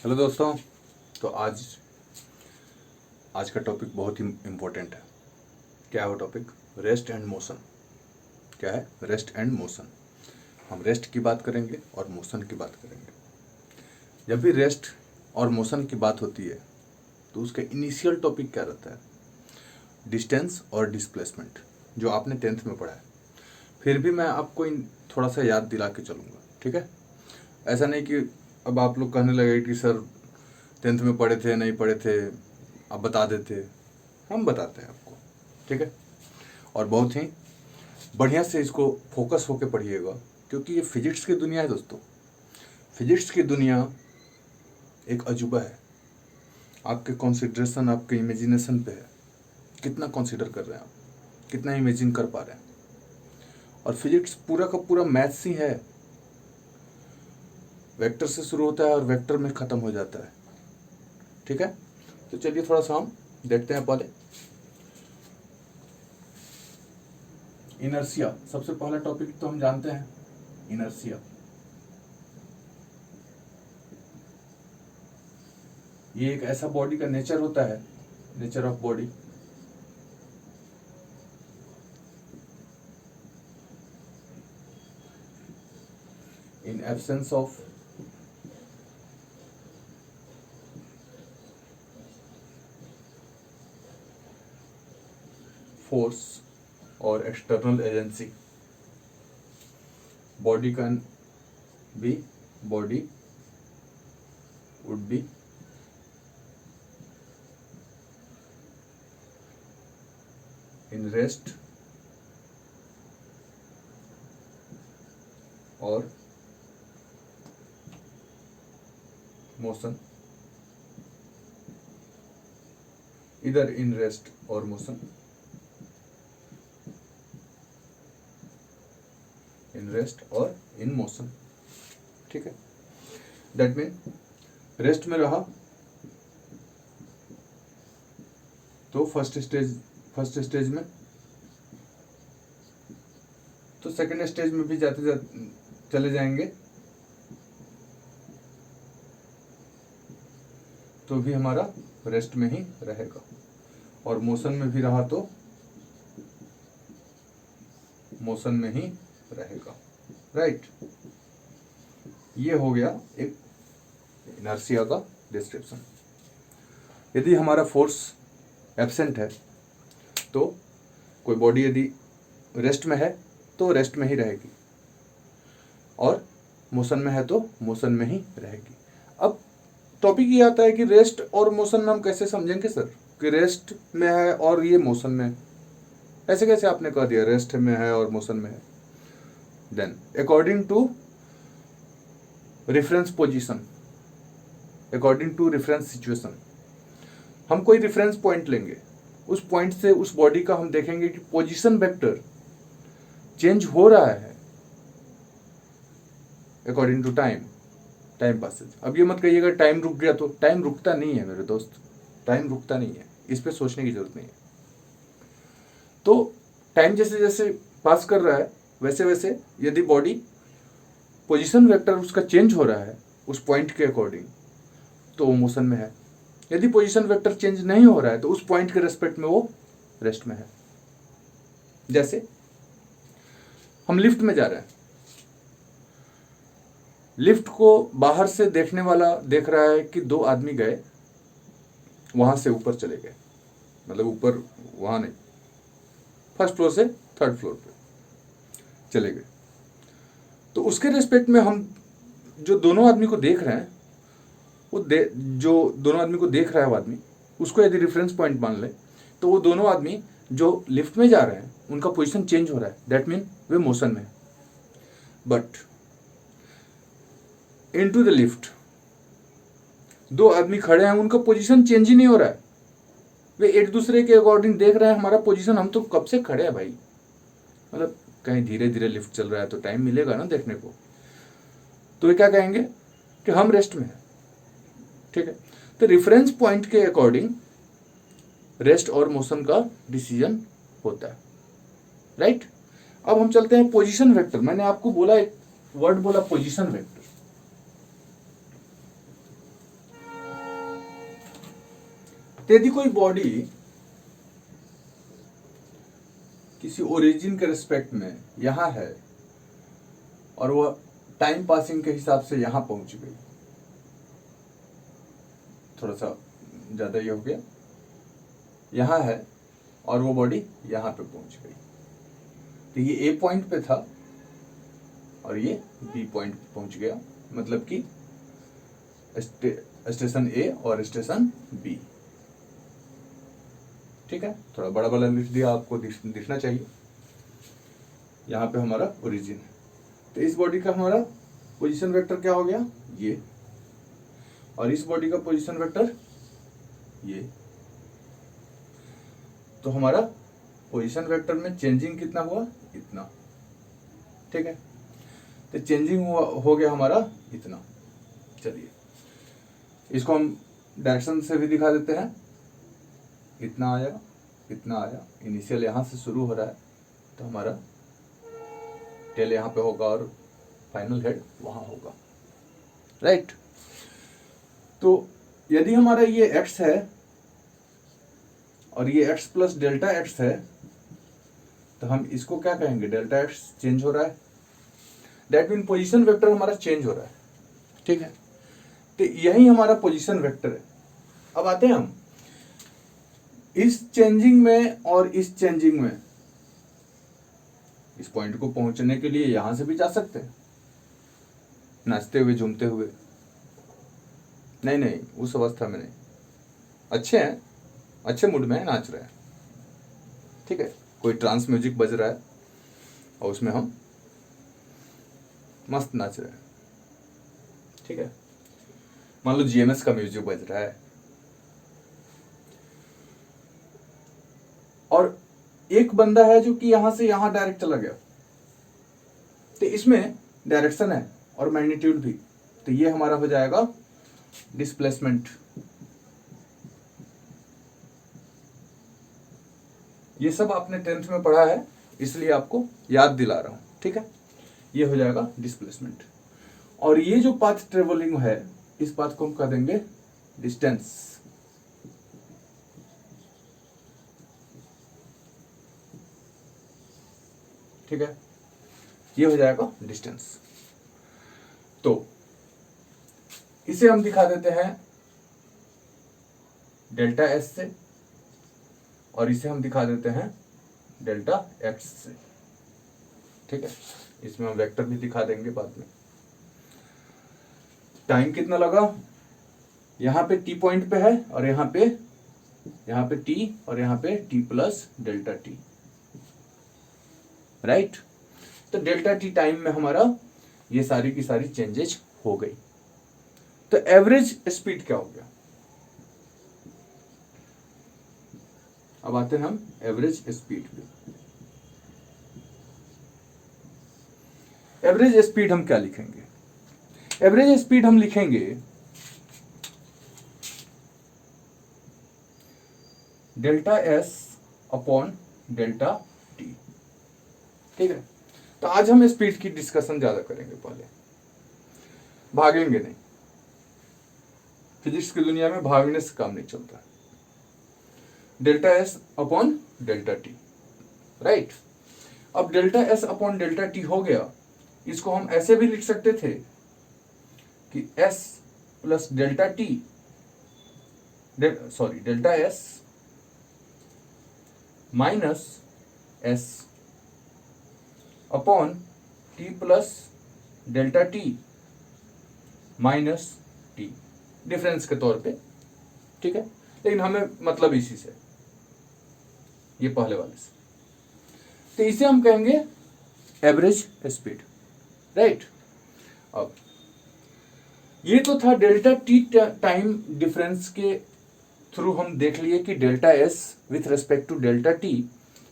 Hello दोस्तों। तो आज आज का टॉपिक बहुत ही इम्पोर्टेंट है। क्या है वो टॉपिक? Rest and motion. क्या है? Rest and motion. हम रेस्ट की बात करेंगे और मोशन की बात करेंगे। जब भी रेस्ट और मोशन की बात होती है तो उसका इनिशियल टॉपिक क्या रहता है? डिस्टेंस और डिस्प्लेसमेंट, जो आपने 10th में पढ़ा है। फिर भी मैं आपको थोड़ा सा याद दिला के चलूँगा, ठीक है? ऐसा नहीं कि अब आप लोग कहने लगे कि सर 10th में पढ़े थे, नहीं पढ़े थे, आप बता देते। हम बताते हैं आपको, ठीक है? और बहुत ही बढ़िया से इसको फोकस होके पढ़िएगा, क्योंकि ये फिजिक्स की दुनिया है दोस्तों। फिजिक्स की दुनिया एक अजूबा है। आपके कंसिडरेशन, आपके इमेजिनेशन पे है, कितना कंसीडर कर रहे हैं आप, कितना इमेजिन कर पा रहे हैं। और फिजिक्स पूरा का पूरा मैथ्स ही है। वेक्टर से शुरू होता है और वेक्टर में ख़त्म हो जाता है, ठीक है? तो चलिए थोड़ा सा हम देखते हैं। पहले इनर्शिया, सबसे पहला टॉपिक तो हम जानते हैं, इनर्शिया। ये एक ऐसा बॉडी का नेचर होता है, nature of body, in absence of force और external agency, body can be body would be in rest or motion, either in rest or motion, in rest or in motion, ठीक है? That mean rest में रहा तो first stage में, तो second stage में भी जाते चले जाएंगे तो भी हमारा रेस्ट में ही रहेगा। और मोशन में भी रहा तो मोशन में ही रहेगा, राइट? ये हो गया एक इनर्शिया का डिस्क्रिप्शन। यदि हमारा फोर्स एब्सेंट है तो कोई बॉडी यदि रेस्ट में है तो रेस्ट में ही रहेगी, और मोशन में है तो मोशन में ही रहेगी। अब टॉपिक ये आता है कि रेस्ट और मोशन में हम कैसे समझेंगे सर कि रेस्ट में है और ये मोशन में है? ऐसे कैसे आपने कह दिया रेस्ट में है और मोशन में है? Then according to reference position, according to reference situation, हम कोई रेफरेंस पॉइंट लेंगे, उस पॉइंट से उस बॉडी का हम देखेंगे कि पोजीशन वेक्टर चेंज हो रहा है अकॉर्डिंग टू टाइम पासेज। अब ये मत कहिएगा टाइम रुक गया, तो टाइम रुकता नहीं है मेरे दोस्त, टाइम रुकता नहीं है, इस पे सोचने की जरूरत नहीं है। तो टाइम जैसे जैसे पास कर रहा है वैसे वैसे यदि बॉडी पोजीशन वेक्टर उसका चेंज हो रहा है उस पॉइंट के अकॉर्डिंग तो वो मोशन में है। यदि पोजीशन वेक्टर चेंज नहीं हो रहा है तो उस पॉइंट के रेस्पेक्ट में वो रेस्ट में है। जैसे हम लिफ्ट में जा रहे हैं, लिफ्ट को बाहर से देखने वाला देख रहा है कि दो आदमी गए वहां से ऊपर चले गए, मतलब ऊपर वहां नहीं, फर्स्ट फ्लोर से थर्ड फ्लोर पे चले गए। तो उसके रेस्पेक्ट में हम जो दोनों आदमी को देख रहे हैं जो दोनों आदमी को देख रहा है वो आदमी, उसको यदि रेफरेंस पॉइंट मान ले तो वो दोनों आदमी जो लिफ्ट में जा रहे हैं उनका पोजीशन चेंज हो रहा है, दैट मीन वे मोशन में है। बट इनटू द लिफ्ट दो आदमी खड़े हैं, उनका पोजीशन चेंज ही नहीं हो रहा है, वे एक दूसरे के अकॉर्डिंग देख रहे हैं हमारा पोजीशन, हम तो कब से खड़े हैं भाई, मतलब कहीं धीरे धीरे लिफ्ट चल रहा है तो टाइम मिलेगा ना देखने को। तो वे क्या कहेंगे कि हम रेस्ट में हैं, ठीक है? तो रेफरेंस पॉइंट के अकॉर्डिंग रेस्ट और मोशन का डिसीजन होता है, राइट? अब हम चलते हैं पोजीशन वेक्टर। मैंने आपको बोला, एक वर्ड बोला पोजीशन वेक्टर। तो यदि कोई बॉडी किसी ओरिजिन के रिस्पेक्ट में यहां है और वह टाइम पासिंग के हिसाब से यहां पहुंच गई, थोड़ा सा ज्यादा ये हो गया, यहां है और वो बॉडी यहां पे पहुंच गई, तो ये ए पॉइंट पे था और ये बी पॉइंट पे पहुंच गया, मतलब कि स्टेशन ए और स्टेशन बी। ठीक है, थोड़ा बड़ा बड़ा लिख दिया, आपको दिखना चाहिए। यहाँ पे हमारा ओरिजिन है, तो इस बॉडी का हमारा पोजीशन वेक्टर क्या हो गया, ये, और इस बॉडी का पोजीशन वेक्टर ये। तो हमारा पोजीशन वेक्टर में चेंजिंग कितना हुआ, इतना। ठीक है, तो चेंजिंग हो गया हमारा इतना। चलिए इसको हम डायरेक्शन से भी दिखा देते हैं, इतना आया, इतना आया, इनिशियल यहाँ से शुरू हो रहा है, तो हमारा टेल यहाँ पे होगा और फाइनल हेड वहाँ होगा, राइट। तो यदि हमारा ये x है और ये x प्लस डेल्टा x है, तो हम इसको क्या कहेंगे, डेल्टा x चेंज हो रहा है, दैट मीन पोजीशन वेक्टर हमारा चेंज हो रहा है। ठीक है, तो यही हमारा पोजीशन वेक्टर है। अब आते हैं हम इस चेंजिंग में और इस चेंजिंग में, इस पॉइंट को पहुंचने के लिए यहां से भी जा सकते हैं, नाचते हुए झूमते हुए, नहीं उस अवस्था में नहीं, अच्छे हैं, अच्छे मूड में है, नाच रहे हैं। ठीक है, कोई ट्रांस म्यूजिक बज रहा है और उसमें हम मस्त नाच रहे हैं। ठीक है, मान लो जीएमएस का म्यूजिक बज रहा है और एक बंदा है जो कि यहां से यहां डायरेक्ट चला गया, तो इसमें डायरेक्शन है और मैग्नीट्यूड भी, तो ये हमारा हो जाएगा डिस्प्लेसमेंट। ये सब आपने 10th में पढ़ा है, इसलिए आपको याद दिला रहा हूं। ठीक है, ये हो जाएगा डिस्प्लेसमेंट, और ये जो पाथ ट्रेवलिंग है, इस पाथ को हम कह देंगे डिस्टेंस। ठीक है, ये हो जाएगा डिस्टेंस। तो इसे हम दिखा देते हैं डेल्टा एस से, और इसे हम दिखा देते हैं डेल्टा एक्स से। ठीक है, इसमें हम वेक्टर भी दिखा देंगे बाद में। टाइम कितना लगा, यहां पे टी पॉइंट पे है और यहां पे टी और यहां पे T plus delta T, right. तो डेल्टा टी टाइम में हमारा ये सारी की सारी चेंजेस हो गई। तो एवरेज स्पीड क्या हो गया, अब आते हैं हम एवरेज स्पीड पे। एवरेज स्पीड हम क्या लिखेंगे, एवरेज स्पीड हम लिखेंगे delta S upon delta T. ठीक है, तो आज हम स्पीड की डिस्कशन ज्यादा करेंगे, पहले भागेंगे नहीं, फिजिक्स की दुनिया में भागने से काम नहीं चलता। Delta S upon delta T, right. अब delta S upon delta T हो गया, इसको हम ऐसे भी लिख सकते थे कि S plus delta T, delta S minus S upon T plus delta T minus T, difference के तौर पे। ठीक है, लेकिन हमें मतलब इसी से, ये पहले वाले से, तो इसे हम कहेंगे एवरेज स्पीड, राइट। अब ये तो था डेल्टा टी टाइम डिफरेंस के थ्रू हम देख लिए कि delta S with respect to delta T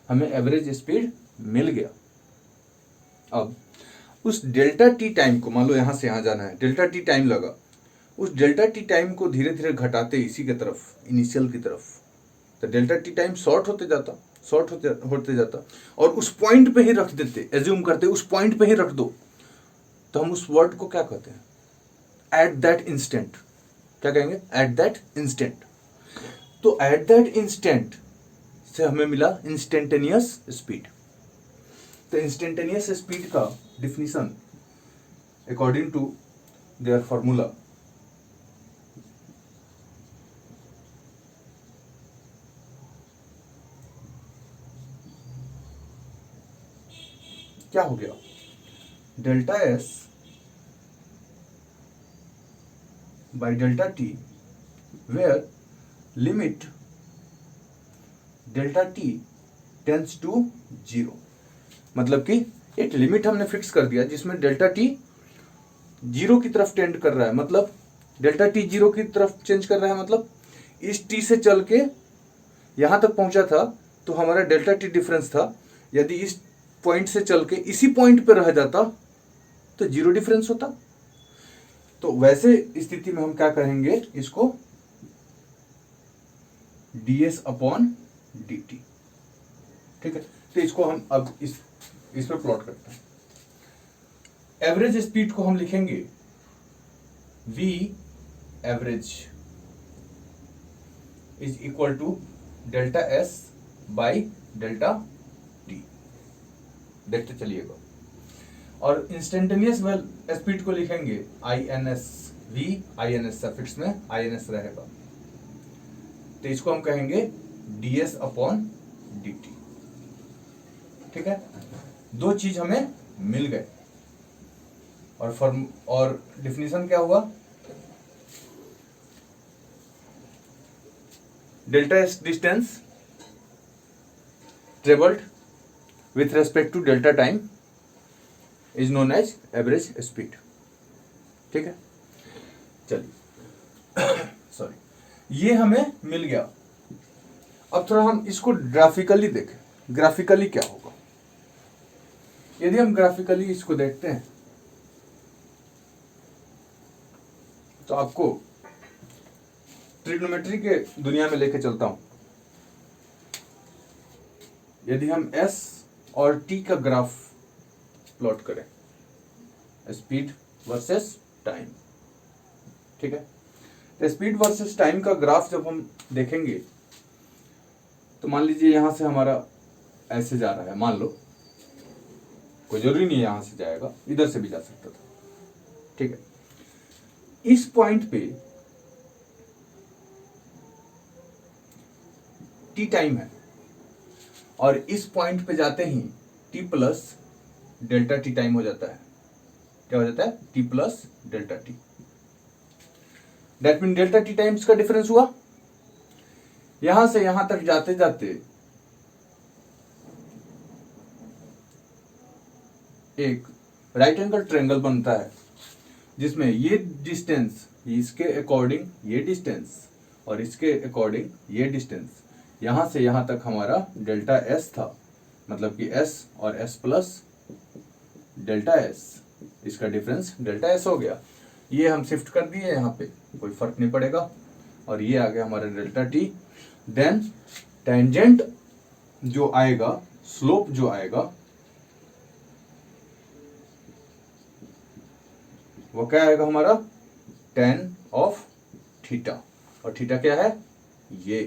हमें एवरेज स्पीड मिल गया। अब उस डेल्टा टी टाइम को, मान लो यहां से यहां जाना है, डेल्टा टी टाइम लगा, उस डेल्टा टी टाइम को धीरे धीरे घटाते इसी के तरफ, इनिशियल की तरफ, तो डेल्टा टी टाइम शॉर्ट होते जाता और उस पॉइंट पे ही रख देते, एज्यूम करते उस पॉइंट पे ही रख दो, तो हम उस वर्ड को क्या कहते हैं, एट दैट इंस्टेंट। क्या कहेंगे, एट दैट इंस्टेंट। तो एट दैट इंस्टेंट से हमें मिला इंस्टेंटेनियस स्पीड। तो इंस्टेंटेनियस स्पीड का definition according to their formula क्या हो गया, delta S by delta T where limit delta T tends to 0। मतलब कि एक लिमिट हमने फिक्स कर दिया जिसमें डेल्टा टी 0 की तरफ टेंड कर रहा है, मतलब डेल्टा टी 0 की तरफ चेंज कर रहा है, मतलब इस टी से चल के यहां तक पहुंचा था तो हमारा डेल्टा टी डिफरेंस था, यदि इस पॉइंट से चल के इसी पॉइंट पे रह जाता तो 0 डिफरेंस होता। तो वैसे स्थिति में हम क्या कहेंगे, इसको ds अपॉन dt। ठीक है, तो इसको हम अब इस पर प्लॉट करते हैं। एवरेज स्पीड को हम लिखेंगे v average is equal to delta s by delta t। देखते चलिएगा। और इंस्टेंटेनियस स्पीड को लिखेंगे ins, v ins सफिक्स में ins रहेगा, तो इसको हम कहेंगे ds अपॉन dt। ठीक है, दो चीज हमें मिल गए और डिफिनीशन क्या हुआ, delta S distance travelled with respect to delta time is known as average speed. ठीक है, चलिए सॉरी, ये हमें मिल गया। अब थोड़ा हम इसको ग्राफिकली देखें, ग्राफिकली क्या होगा। यदि हम ग्राफिकली इसको देखते हैं तो आपको ट्रिग्नोमेट्री के दुनिया में लेके चलता हूं। यदि हम s और t का ग्राफ प्लॉट करें, स्पीड वर्सेस टाइम, ठीक है, तो स्पीड वर्सेस टाइम का ग्राफ जब हम देखेंगे तो मान लीजिए यहां से हमारा ऐसे जा रहा है, मान लो, कोई जरूरी नहीं है यहां से जाएगा, इधर से भी जा सकता था। ठीक है, इस पॉइंट पे टी टाइम है और इस पॉइंट पे जाते ही T plus delta T time हो जाता है। क्या हो जाता है, T plus delta T. That mean delta T times का डिफरेंस हुआ। यहां से यहां तक जाते जाते एक राइट एंगल ट्रायंगल बनता है जिसमें ये डिस्टेंस, इसके अकॉर्डिंग ये डिस्टेंस और इसके अकॉर्डिंग ये डिस्टेंस, यहां से यहां तक हमारा डेल्टा एस था, मतलब कि एस और एस प्लस डेल्टा एस, इसका डिफरेंस डेल्टा एस हो गया। ये हम शिफ्ट कर दिए यहाँ पे, कोई फर्क नहीं पड़ेगा, और ये आ गया हमारा डेल्टा टी। देन टेंजेंट जो आएगा, स्लोप जो आएगा, वो क्या आएगा हमारा, tan ऑफ थीटा, और थीटा क्या है, ये,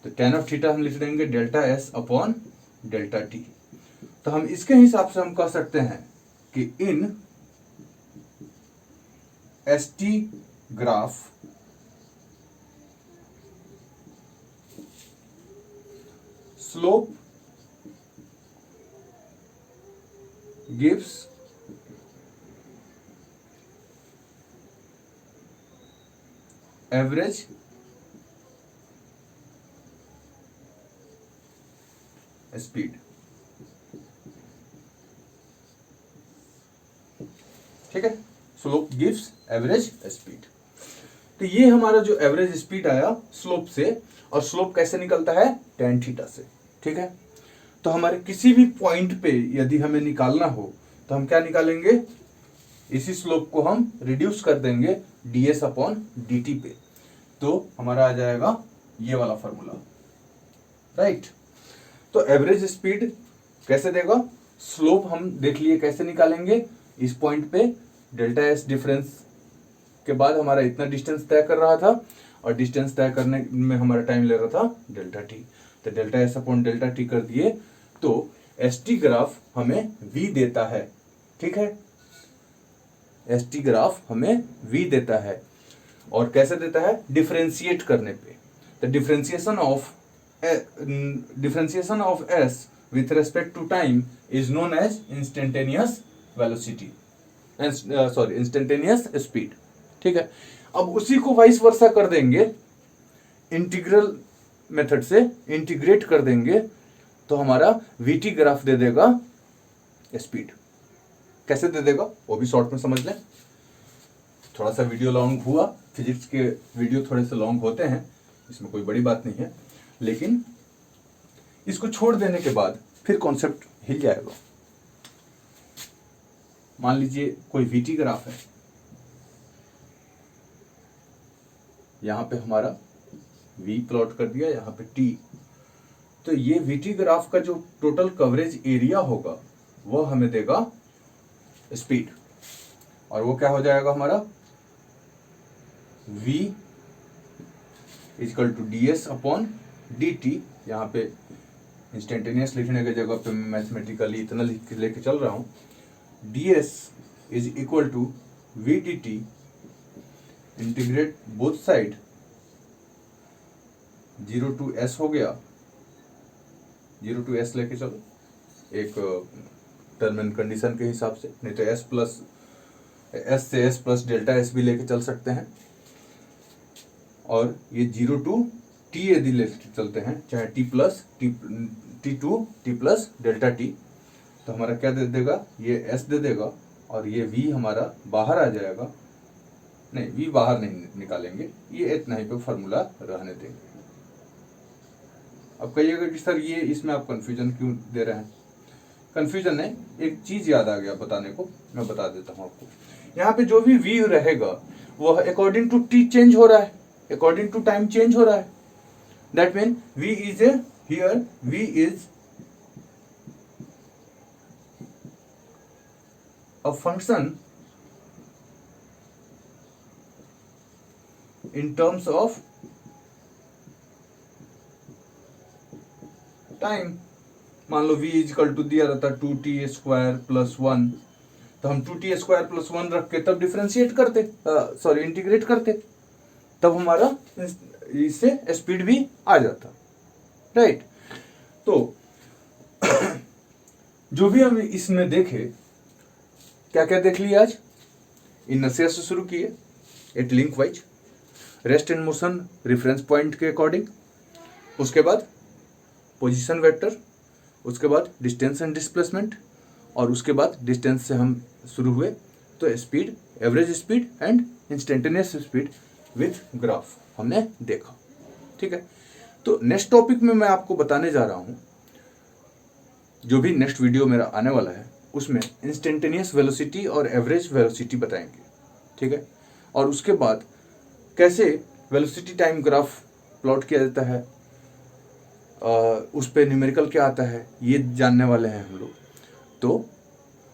तो tan ऑफ थीटा हम लिख देंगे delta S upon delta T. तो हम इसके हिसाब से हम कह सकते हैं कि in S T graph slope gives average speed. ठीक है, स्लोप गिव्स एवरेज स्पीड। तो ये हमारा जो एवरेज स्पीड आया स्लोप से, और स्लोप कैसे निकलता है, tan थीटा से। ठीक है, तो हमारे किसी भी पॉइंट पे यदि हमें निकालना हो तो हम क्या निकालेंगे, इसी स्लोप को हम रिड्यूस कर देंगे ds अपॉन dt पे, तो हमारा आ जाएगा ये वाला फॉर्मूला, राइट। तो एवरेज स्पीड कैसे देगा, स्लोप हम देख लिए कैसे निकालेंगे, इस पॉइंट पे डेल्टा एस डिफरेंस के बाद हमारा इतना डिस्टेंस तय कर रहा था और डिस्टेंस तय करने में हमारा टाइम ले रहा था डेल्टा टी। तो delta S upon delta T कर दिए तो एस टी ग्राफ हमें v देता है। ठीक है, एस टी ग्राफ हमें v देता है और कैसे देता है, डिफरेंशिएट करने पे। तो differentiation of s with respect to time is known as instantaneous velocity, instantaneous speed। ठीक है, अब उसी को वाइस वर्सा कर देंगे, इंटीग्रल मेथड से इंटीग्रेट कर देंगे तो हमारा वीटी ग्राफ दे देगा स्पीड। कैसे दे देगा वो भी शॉर्ट में समझ लें। थोड़ा सा वीडियो लॉन्ग हुआ, फिजिक्स के वीडियो थोड़े से लॉन्ग होते हैं, इसमें कोई बड़ी बात नहीं है, लेकिन इसको छोड़ देने के बाद फिर कॉन्सेप्ट हिल जाएगा। मान लीजिए कोई वीटी ग्राफ है, यहां पे हमारा v प्लॉट कर दिया, यहां पे t। तो ये वीटी ग्राफ का जो टोटल कवरेज एरिया होगा वो हमें देगा स्पीड, और वो क्या हो जाएगा हमारा v equal to ds upon dt। यहाँ पे इंस्टेंटेनियस लिखने की जगह पे मैथमेटिकली इतना लेके चल रहा हूँ, ds is equal to v dt integrate both side 0 to s हो गया, 0 to s लेके चलो एक टर्म एंड कंडीशन के हिसाब से, नहीं तो s से s प्लस डेल्टा s भी लेके चल सकते हैं, और ये 0 to t यदि लेके चलते हैं, चाहे t plus t plus delta t, तो हमारा क्या दे देगा, ये s दे देगा और ये v हमारा बाहर आ जाएगा। नहीं, v बाहर नहीं निकालेंगे, ये इतना ही पे फॉर्मूला रहने देंगे। अब कहिएगा कि सर ये इसमें आप कंफ्यूजन क्यों दे रहे हैं। कंफ्यूजन नहीं, एक चीज याद आ गया बताने को, मैं बता देता हूं आपको। यहाँ पे जो भी v रहेगा वो अकॉर्डिंग टू t चेंज हो रहा है, अकॉर्डिंग टू टाइम चेंज हो रहा है। That mean v is here v is a function in terms of time. मान लो v इक्वल टू दिया रहता 2t स्क्वायर प्लस 1, तो हम 2t स्क्वायर प्लस 1 रख के तब डिफरेंशिएट करते, इंटीग्रेट करते, तब हमारा इससे स्पीड भी आ जाता, राइट। तो जो भी हम इसमें देखे, क्या क्या देख लिया आज, इनर्शिया से शुरू किए एट लिंक वाइज, rest and motion reference point के अकॉर्डिंग, उसके बाद पोजीशन वेक्टर, उसके बाद डिस्टेंस एंड डिस्प्लेसमेंट, और उसके बाद डिस्टेंस से हम शुरू हुए तो speed, average speed and instantaneous speed with graph हमने देखा। ठीक है, तो नेक्स्ट टॉपिक में मैं आपको बताने जा रहा हूं, जो भी नेक्स्ट वीडियो मेरा आने वाला है उसमें इंस्टेंटेनियस वेलोसिटी और एवरेज वेलोसिटी बताएंगे। ठीक है, और उसके बाद कैसे वेलोसिटी टाइम ग्राफ प्लॉट किया जाता है, उस पे न्यूमेरिकल क्या आता है, ये जानने वाले हैं हम लोग। तो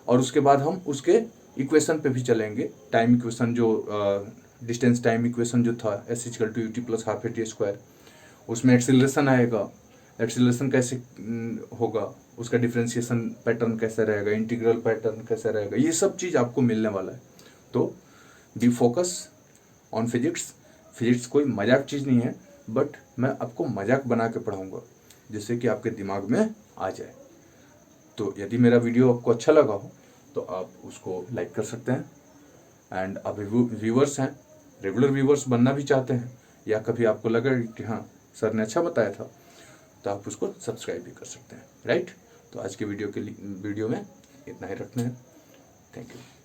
और उसके बाद हम उसके इक्वेशन पे भी चलेंगे, टाइम इक्वेशन जो डिस्टेंस टाइम इक्वेशन जो था s equal to ut plus half at square, उसमें एक्सीलरेशन आएगा, एक्सीलरेशन कैसे होगा, उसका डिफरेंशिएशन पैटर्न कैसा रहेगा, इंटीग्रल पैटर्न कैसा रहेगा, ये सब चीज़ आपको मिलने वाला है। तो B focus on physics. Physics कोई मजाक चीज़ नहीं है, बट मैं आपको मजाक बना के पढ़ाऊँगा जिससे कि आपके दिमाग में आ जाए। तो यदि मेरा वीडियो आपको अच्छा लगा हो तो आप उसको लाइक कर सकते हैं, एंड आप व्यूवर्स हैं, रेगुलर व्यूवर्स बनना भी चाहते हैं, या कभी आपको लगा कि हाँ सर ने अच्छा बताया था, तो आप उसको सब्सक्राइब भी कर सकते हैं, राइट। तो आज के वीडियो में इतना ही रखना है। Thank you.